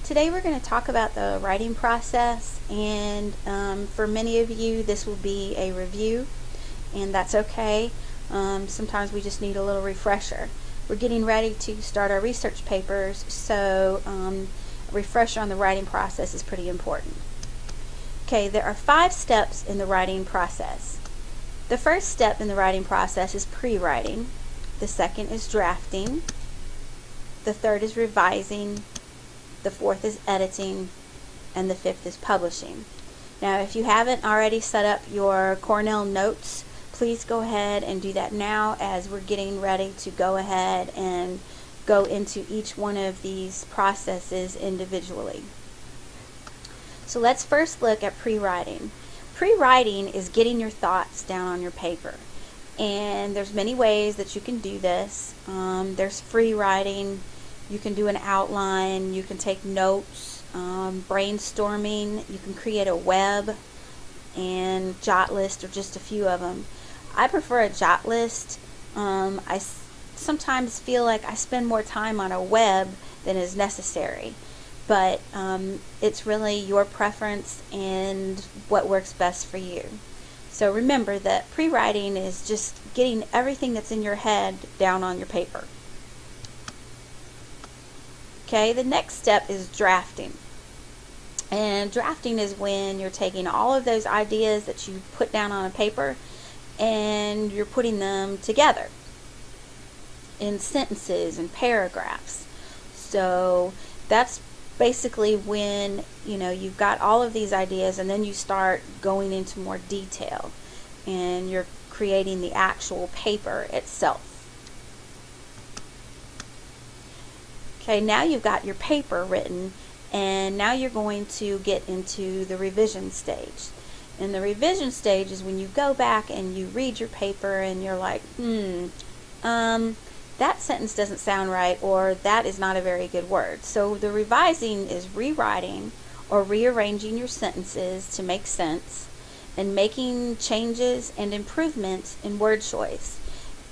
Today we're going to talk about the writing process, and for many of you this will be a review, and that's okay. Sometimes we just need a little refresher. We're getting ready to start our research papers, so a refresher on the writing process is pretty important. Okay, there are 5 steps in the writing process. The first step in the writing process is pre-writing. The second is drafting. The third is revising. The fourth is editing, and the fifth is publishing. Now, if you haven't already set up your Cornell notes, please go ahead and do that now, as we're getting ready to go ahead and go into each one of these processes individually. So let's first look at pre-writing. Pre-writing is getting your thoughts down on your paper, and there's many ways that you can do this. There's free writing. You can do an outline, you can take notes, brainstorming, you can create a web, and jot list are just a few of them. I prefer a jot list. I sometimes feel like I spend more time on a web than is necessary, but it's really your preference and what works best for you. So remember that pre-writing is just getting everything that's in your head down on your paper. Okay, the next step is drafting. And drafting is when you're taking all of those ideas that you put down on a paper and you're putting them together in sentences and paragraphs. So that's basically when you've got all of these ideas, and then you start going into more detail and you're creating the actual paper itself. Okay, now you've got your paper written, and now you're going to get into the revision stage. And the revision stage is when you go back and you read your paper and you're like, that sentence doesn't sound right, or that is not a very good word. So the revising is rewriting or rearranging your sentences to make sense and making changes and improvements in word choice.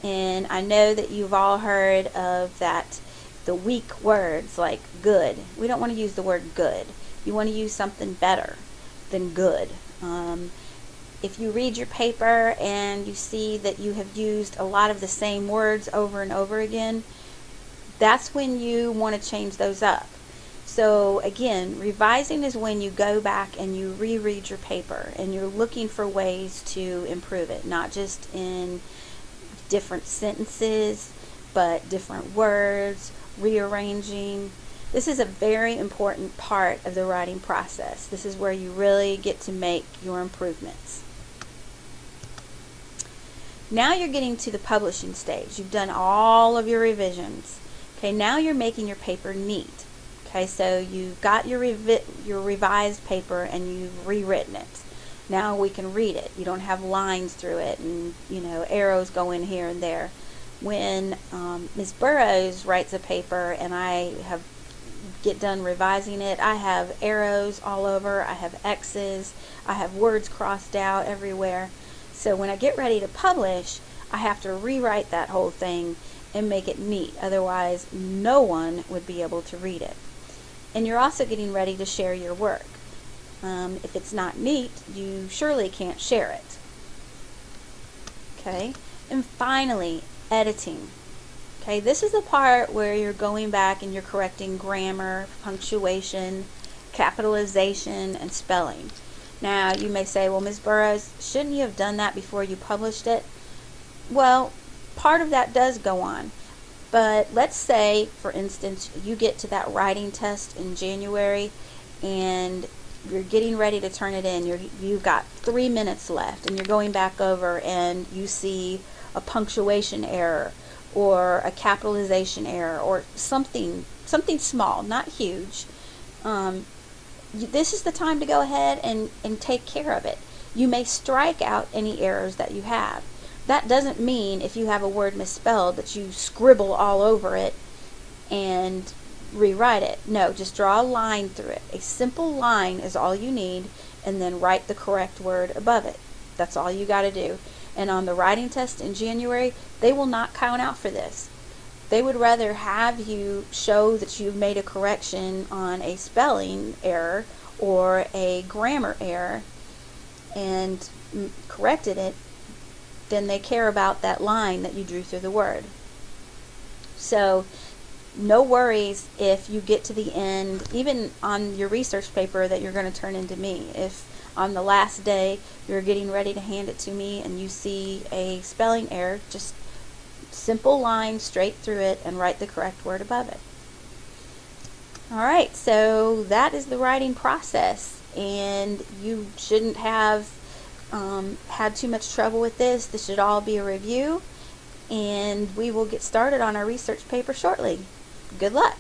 And I know that you've all heard of that, the weak words like good. We don't want to use the word good. You want to use something better than good. If you read your paper and you see that you have used a lot of the same words over and over again, that's when you want to change those up. So again, revising is when you go back and you reread your paper and you're looking for ways to improve it, not just in different sentences, but different words, rearranging. This is a very important part of the writing process. This is where you really get to make your improvements. Now you're getting to the publishing stage. You've done all of your revisions. Okay, now you're making your paper neat. Okay, so you've got your revised paper and you've rewritten it. Now we can read it. You don't have lines through it and arrows go in here and there. When Ms. Burroughs writes a paper and I get done revising it, I have arrows all over, I have X's, I have words crossed out everywhere. So when I get ready to publish, I have to rewrite that whole thing and make it neat. Otherwise, no one would be able to read it. And you're also getting ready to share your work. If it's not neat, you surely can't share it. Okay? And finally, editing. Okay, this is the part where you're going back and you're correcting grammar, punctuation, capitalization, and spelling. Now, you may say, well, Ms. Burroughs, shouldn't you have done that before you published it? Well, part of that does go on. But let's say, for instance, you get to that writing test in January and you're getting ready to turn it in. You've got 3 minutes left and you're going back over and you see a punctuation error or a capitalization error or something small, not huge. This is the time to go ahead and take care of it. You may strike out any errors that you have. That doesn't mean if you have a word misspelled that you scribble all over it and rewrite it. No, just draw a line through it. A simple line is all you need, and then write the correct word above it. That's all you got to do. And on the writing test in January, they will not count out for this. They would rather have you show that you've made a correction on a spelling error or a grammar error and corrected it than they care about that line that you drew through the word. So no worries if you get to the end, even on your research paper that you're going to turn into me. If on the last day you're getting ready to hand it to me and you see a spelling error, just simple line straight through it and write the correct word above it. Alright, so that is the writing process, and you shouldn't have had too much trouble with this. This should all be a review, and we will get started on our research paper shortly. Good luck!